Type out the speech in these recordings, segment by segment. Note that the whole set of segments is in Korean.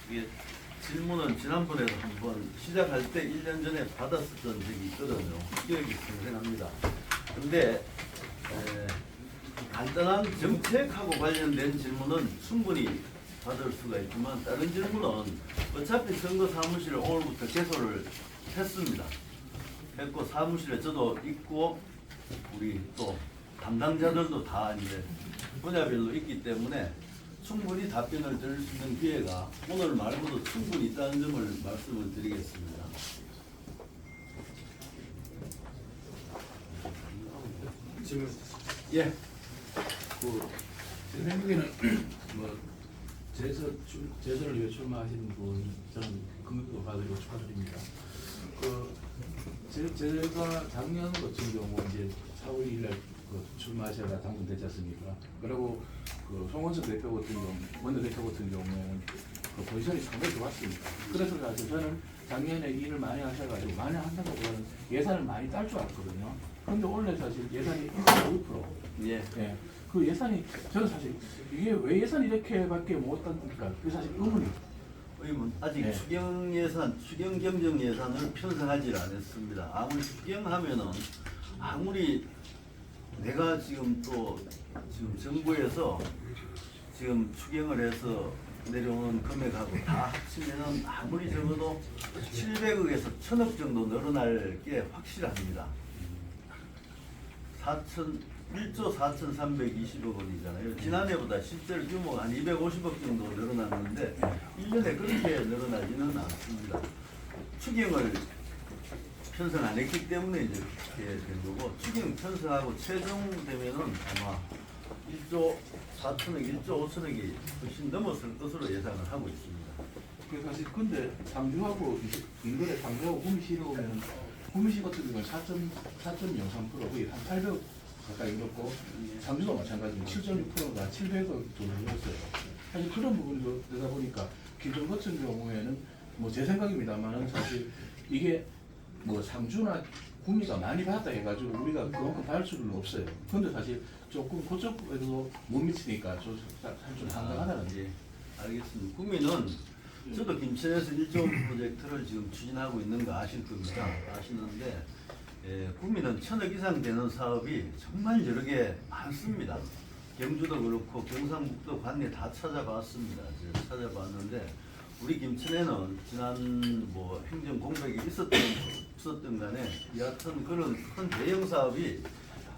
이게 질문은 지난번에도 한번 시작할 때 1년 전에 받았었던 적이 있거든요. 기억이 생생합니다. 근데 간단한 정책하고 관련된 질문은 충분히 받을 수가 있지만 다른 질문은 어차피 선거 사무실을 오늘부터 개소를 했습니다. 했고 사무실에 저도 있고 우리 또 담당자들도 다 이제 분야별로 있기 때문에 충분히 답변을 드릴 수 있는 기회가 오늘 말고도 충분히 있다는 점을 말씀을 드리겠습니다. 질문. 예. 제 생각에는 재선을 위해 출마하신 분 저는 긍정적으로 받아들이고 축하드립니다. 제가 작년 같은 경우 이제 4월 2일 날 출마하셔가 당선됐지 않습니까? 그리고 송원석 대표 같은 경우, 원내대표 같은 경우에는 포지션이 상당히 좋았습니다. 그래서 저는 작년에 일을 많이 하셔가지고 많이 한다고 보다는 예산을 많이 딸 줄 알았거든요. 그런데 원래 사실 예산이 1.5%. 예. 예. 그 예산이 저는 사실 이게 왜 예산이 이렇게밖에 못 땄습니까? 그 사실 의문이. 의문 아직 네. 추경 예산, 추경 경정 예산을 편성하지 않았습니다. 아무리 추경하면은 아무리 내가 지금 정부에서 지금 추경을 해서 내려오는 금액하고 다 합치면은 아무리 적어도 700억에서 1000억 정도 늘어날 게 확실합니다. 1조 4,320억 원이잖아요. 지난해보다 실제로 규모가 한 250억 정도 늘어났는데 1년에 그렇게 늘어나지는 않습니다. 추경을 편성 안 했기 때문에 이제 그렇게 된 거고, 추경 편성하고 최종되면은 아마 1조 4천억, 1조 5천억이 훨씬 넘었을 것으로 예상을 하고 있습니다. 그 사실 근데 상주하고 인근에 상주하고 구미시로 오면 구미시 같은 경우는 4.03% 거의 한 800억 가까이 늘었고 상주도 마찬가지로 7.6%가 700억 더 늘었어요. 사실 그런 부분도 되다 보니까 기존 같은 경우에는 제 생각입니다만은 사실 이게 상주나 구미가 많이 받았다 해가지고 우리가 그만큼 받을 수는 없어요. 근데 사실 조금 그쪽에도 못 미치니까 사실 좀 상당하다는 게. 알겠습니다. 구미는 저도 김천에서 1조 프로젝트를 지금 추진하고 있는 거 아실 겁니다. 아시는데 구미는 1000억 이상 되는 사업이 정말 여러 개 많습니다. 경주도 그렇고 경상북도 관내 다 찾아봤습니다. 제가 찾아봤는데 우리 김천에는 지난 행정 공백이 있었던 간에 여하튼 그런 큰 대형 사업이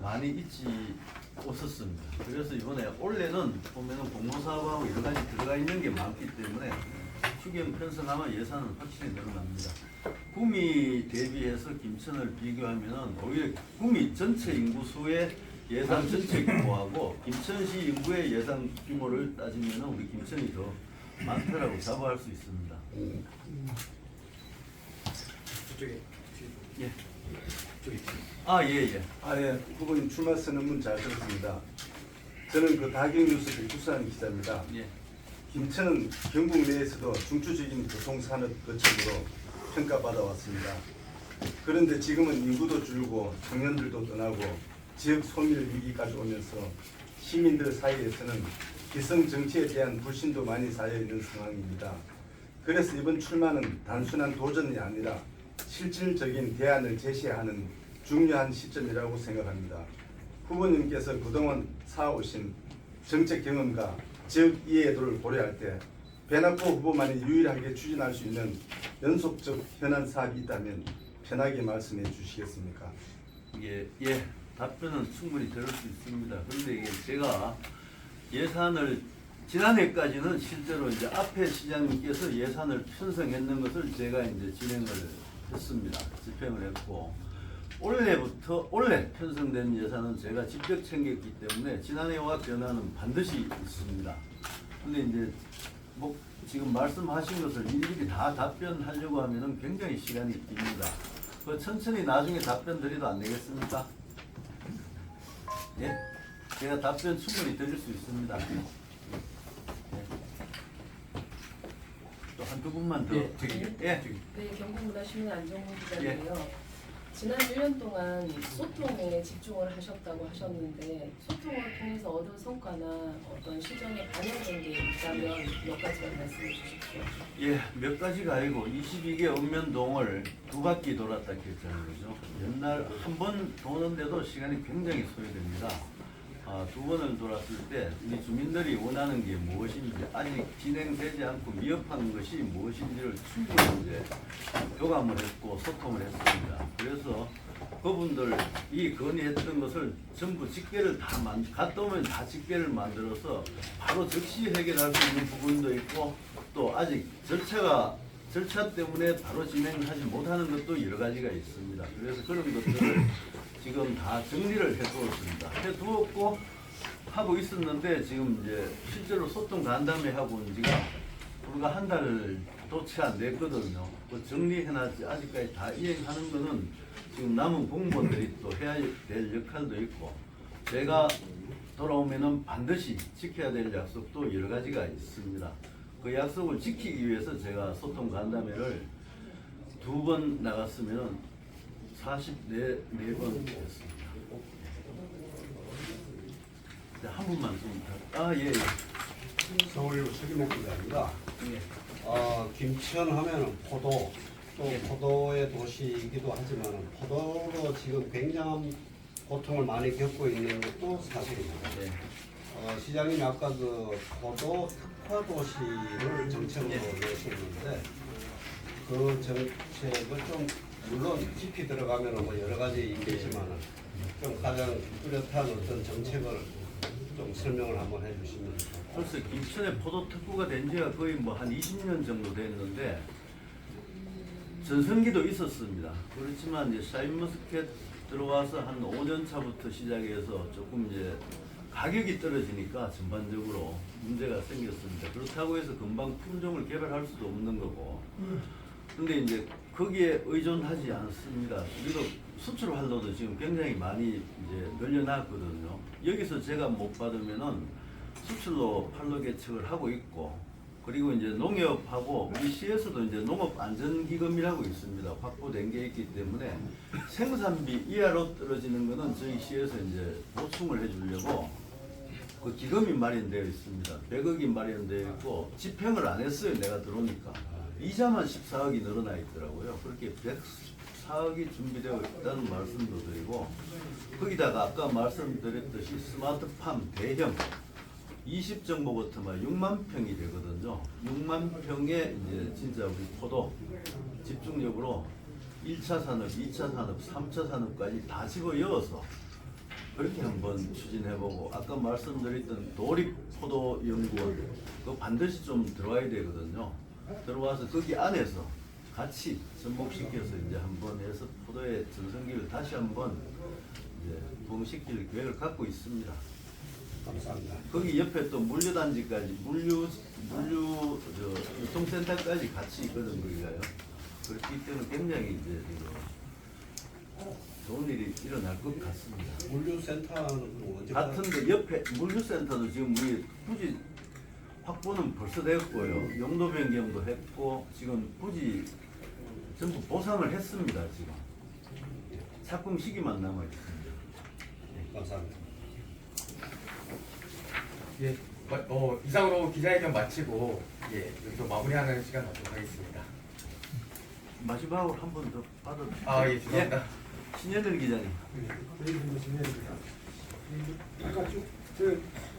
많이 있지 없었습니다. 그래서 이번에 올해는 보면은 공모사업하고 여러 가지 들어가 있는 게 많기 때문에 추경 편성하면 예산은 확실히 늘어납니다. 구미 대비해서 김천을 비교하면은 오히려 구미 전체 인구수의 예산 전체 규모하고 김천시 인구의 예산 규모를 따지면은 우리 김천이 더 많다라고 자부할 수 있습니다. 저쪽에. 예. 저기. 예. 후보님 출마 선언문 잘 들었습니다. 저는 다경뉴스 백두산 기자입니다. 예. 김천은 경북 내에서도 중추적인 교통산업 거점으로 평가받아 왔습니다. 그런데 지금은 인구도 줄고 청년들도 떠나고 지역 소멸 위기까지 오면서 시민들 사이에서는 기성 정치에 대한 불신도 많이 쌓여 있는 상황입니다. 그래서 이번 출마는 단순한 도전이 아니라 실질적인 대안을 제시하는 중요한 시점이라고 생각합니다. 후보님께서 그동안 쌓아오신 정책 경험과 지역 이해도를 고려할 때 배낙호 후보만이 유일하게 추진할 수 있는 연속적 현안 사업이 있다면 편하게 말씀해 주시겠습니까? 예. 답변은 충분히 들을 수 있습니다. 그런데 이게 제가 예산을 지난해까지는 실제로 이제 앞에 시장님께서 예산을 편성했는 것을 제가 이제 진행을 했습니다. 집행을 했고 올해 편성된 예산은 제가 직접 챙겼기 때문에 지난해와 변화는 반드시 있습니다. 근데 이제 지금 말씀하신 것을 일일이 다 답변하려고 하면은 굉장히 시간이 깁니다. 천천히 나중에 답변 드려도 안 되겠습니까? 예? 제가 답변 충분히 드릴 수 있습니다. 예. 또 한두 분만 더. 예, 예. 네, 경북문화신문 안정훈 기자인데요. 지난 1년 동안 소통에 집중을 하셨다고 하셨는데 소통을 통해서 얻은 성과나 어떤 시정에 반영된 게 있다면 몇 가지만 말씀해 주십시오. 예, 몇 가지가 아니고 22개 읍면동을 2바퀴 돌았다 했잖아요. 그죠? 옛날 한 번 도는데도 시간이 굉장히 소요됩니다. 2번을 돌았을 때 우리 주민들이 원하는 게 무엇인지 아직 진행되지 않고 미흡한 것이 무엇인지를 충분히 이제 교감을 했고 소통을 했습니다. 그래서 그분들이 건의했던 것을 전부 직계를 다 갔다 오면 다 직계를 만들어서 바로 즉시 해결할 수 있는 부분도 있고 또 아직 절차 때문에 바로 진행하지 못하는 것도 여러 가지가 있습니다. 그래서 그런 것들을 지금 다 정리를 해두었습니다. 해두었고 하고 있었는데 지금 이제 실제로 소통 간담회 하고 온 지가 불과 한 달도 채 안 됐거든요. 그 정리해놨지 아직까지 다 이행하는 거는 지금 남은 공무원들이 또 해야 될 역할도 있고 제가 돌아오면은 반드시 지켜야 될 약속도 여러 가지가 있습니다. 그 약속을 지키기 위해서 제가 소통 간담회를 2번 나갔으면은 44번 했습니다. 한 분만 좀 예. 서울 서기목 기자입니다. 김천 하면은 포도, 또 포도의 도시이기도 하지만 포도로 지금 굉장한 고통을 많이 겪고 있는 것도 사실입니다. 네. 시장님이 아까 그 포도 특화 도시를 정책으로 내셨는데 그 정책을 좀 물론 깊이 들어가면 뭐 여러 가지 있겠지만은 좀 가장 뚜렷한 어떤 정책을 좀 설명을 한번 해주시면 좋겠습니다. 벌써 김천에 포도 특구가 된 지가 거의 뭐 한 20년 정도 됐는데 전성기도 있었습니다. 그렇지만 이제 샤인머스켓 들어와서 한 5년 차부터 시작해서 조금 이제 가격이 떨어지니까 전반적으로 문제가 생겼습니다. 그렇다고 해서 금방 품종을 개발할 수도 없는 거고. 근데 이제 거기에 의존하지 않습니다. 우리도 수출 활로도 지금 굉장히 많이 이제 늘려놨거든요. 여기서 제가 못 받으면은 수출로 판로 개척을 하고 있고, 그리고 이제 농협하고 우리 시에서도 이제 농업안전기금이라고 있습니다. 확보된 게 있기 때문에 생산비 이하로 떨어지는 거는 저희 시에서 이제 보충을 해주려고 그 기금이 마련되어 있습니다. 100억이 마련되어 있고 집행을 안 했어요. 내가 들어오니까. 이자만 14억이 늘어나 있더라고요. 그렇게 104억이 준비되어 있다는 말씀도 드리고, 거기다가 아까 말씀드렸듯이 스마트팜 대형 20정보부터만 6만 평이 되거든요. 6만 평에 이제 진짜 우리 포도 집중적으로 1차 산업, 2차 산업, 3차 산업까지 다 집어넣어서 그렇게 한번 추진해보고, 아까 말씀드렸던 도립포도연구원 그거 반드시 좀 들어와야 되거든요. 들어와서 거기 안에서 같이 접목시켜서 이제 한번 해서 포도의 전성기를 다시 한번 이제 부흥시킬 계획을 갖고 있습니다. 감사합니다. 거기 옆에 또 물류단지까지 유통센터까지 같이 있거든 거기가요. 그렇기 때문에 굉장히 이제 좋은 일이 일어날 것 같습니다. 물류센터는 언제 같은데 옆에 물류센터도 지금 우리 부지 확보는 벌써 됐고요. 용도 변경도 했고 지금 부지 전부 보상을 했습니다. 지금 착공 시기만 남아 있습니다. 감사합니다. 예, 이상으로 기자회견 마치고 여기서 마무리하는 시간 갖도록 하겠습니다. 마지막으로 한 번 더 받아도 예, 죄송합니다. 신현일 기자님. 아까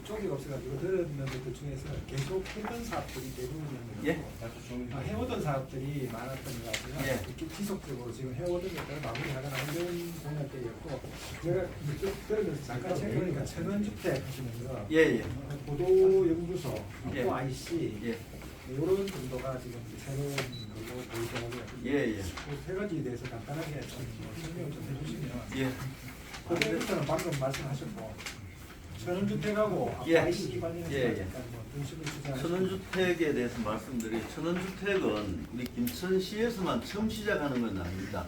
쪽이 없어가지고 들었는 것들 중에서 계속 했던 사업들이 대부분이었는데 예. 해오던 사업들이 많았던 것 같아요. 예. 이렇게 지속적으로 지금 해오던 것들을 마무리하거나 이런 공약들이었고 제가 들으면서 잠깐 생각해보니까 천원주택 하시는 거 예예. 보도연구소, 예. 또 IC 예. 이런 정도가 지금 새로운 걸로 보이더라고요. 예예. 그세 가지에 대해서 간단하게 좀 설명을 좀 해주시면 예. 그때부터는 방금 말씀하셨고 천원주택하고 예. IC 기반이라는 예, 예. 뭐 중심을 주장하시고 천원주택에 대해서 말씀드린 천원주택은 우리 김천시에서만 처음 시작하는 건 아닙니다.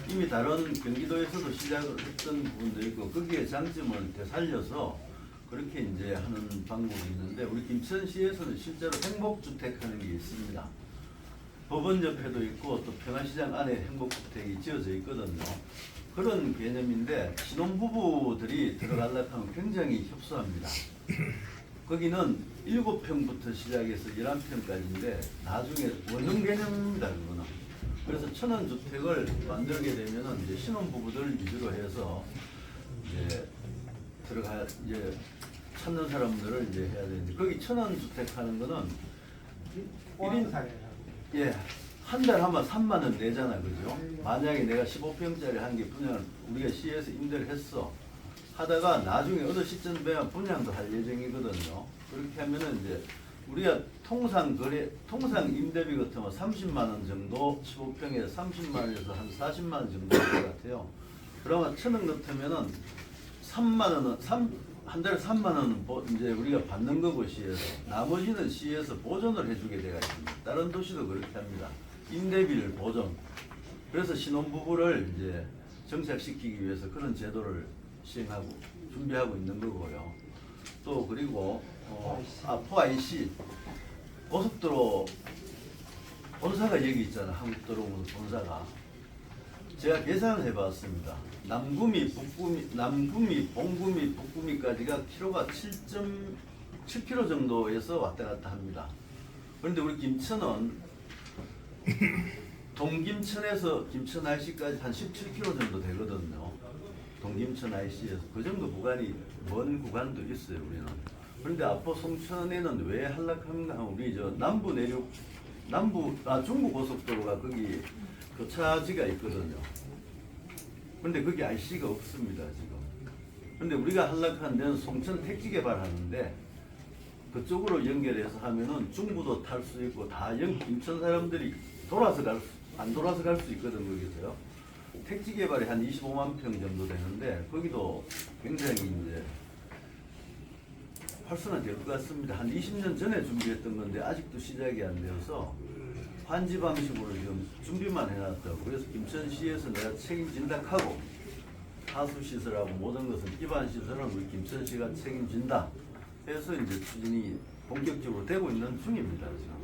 이미 다른 경기도에서도 시작을 했던 부분도 있고 거기에 장점을 되살려서 그렇게 이제 하는 방법이 있는데 우리 김천시에서는 실제로 행복주택 하는 게 있습니다. 법원 옆에도 있고 또 평안시장 안에 행복주택이 지어져 있거든요. 그런 개념인데 신혼부부들이 들어가려고 하면 굉장히 협소합니다. 거기는 7평부터 시작해서 11평까지인데 나중에 원형 개념입니다. 그거는. 그래서 천원주택을 만들게 되면은 이제 신혼부부들 위주로 해서 이제 이제 찾는 사람들을 이제 해야 되는데 거기 천원주택 하는 거는 1인 예, 한 달 하면 3만 원 내잖아, 그죠? 만약에 내가 15평짜리 한 개 분양을 우리가 시에서 임대를 했어. 하다가 나중에 어느 시점 되면 분양도 할 예정이거든요. 그렇게 하면은 이제 우리가 통상 임대비 같으면 30만 원 정도, 15평에 30만 원에서 한 40만 원 정도 될 것 같아요. 그러면 1,000원 같으면은 3만 원은 한 달에 3만 원은 이제 우리가 받는 거고 시에서 나머지는 시에서 보존을 해주게 되어 있습니다. 다른 도시도 그렇게 합니다. 임대비를 보존. 그래서 신혼부부를 이제 정착시키기 위해서 그런 제도를 시행하고 준비하고 있는 거고요. 또 그리고 포IC 고속도로 본사가 여기 있잖아. 한국도로공사 본사가. 제가 계산을 해봤습니다. 남구미, 봉구미, 북구미까지가 키로가 7.7km 정도에서 왔다 갔다 합니다. 그런데 우리 김천은 동김천에서 김천 IC까지 한 17km 정도 되거든요. 동김천 IC에서 그 정도 구간이 먼 구간도 있어요, 우리는. 그런데 앞으로 송천에는 왜 한락합니까? 우리 저 중부 고속도로가 거기 교차지가 있거든요. 근데 거기 IC가 없습니다, 지금. 근데 우리가 한락한 데는 송천 택지 개발하는데 그쪽으로 연결해서 하면은 중부도 탈 수 있고 다 김천 사람들이 안 돌아서 갈 수 있거든, 거기서요. 택지 개발이 한 25만 평 정도 되는데 거기도 굉장히 이제 활성화될 것 같습니다. 한 20년 전에 준비했던 건데 아직도 시작이 안 되어서 환지 방식으로 지금 준비만 해놨다고. 그래서 김천시에서 내가 책임진다 하고 하수시설하고 모든 것은 기반시설은 우리 김천시가 책임진다 해서 이제 추진이 본격적으로 되고 있는 중입니다, 지금.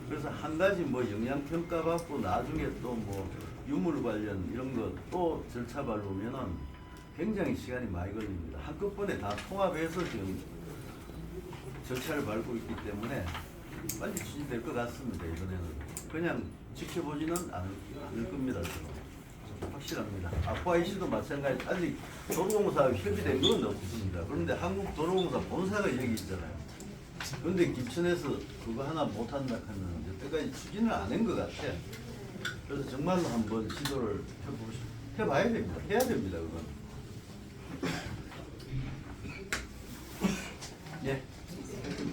그래서 한 가지 뭐 영향평가 받고 나중에 또 뭐 유물 관련 이런 거 또 절차 밟으면은 굉장히 시간이 많이 걸립니다. 한꺼번에 다 통합해서 지금 절차를 밟고 있기 때문에 빨리 추진될 것 같습니다. 이번에는 그냥 지켜보지는 않을 겁니다. 지금 확실합니다. 포IC도 마찬가지. 아직 도로공사와 협의된 건 없습니다. 그런데 한국도로공사 본사가 여기 있잖아요. 그런데 김천에서 그거 하나 못한다 하면 여태까지 추진을 안 한 것 같아. 그래서 정말로 한번 시도를 해봐야 됩니다. 해야 됩니다, 그건. 예.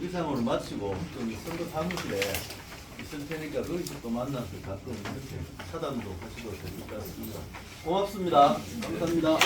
이상으로 마치고 좀 선거 사무실에 있을 테니까 거기서 또 만나서 가끔 이렇게 차단도 하시도 될 것 같습니다. 고맙습니다. 감사합니다.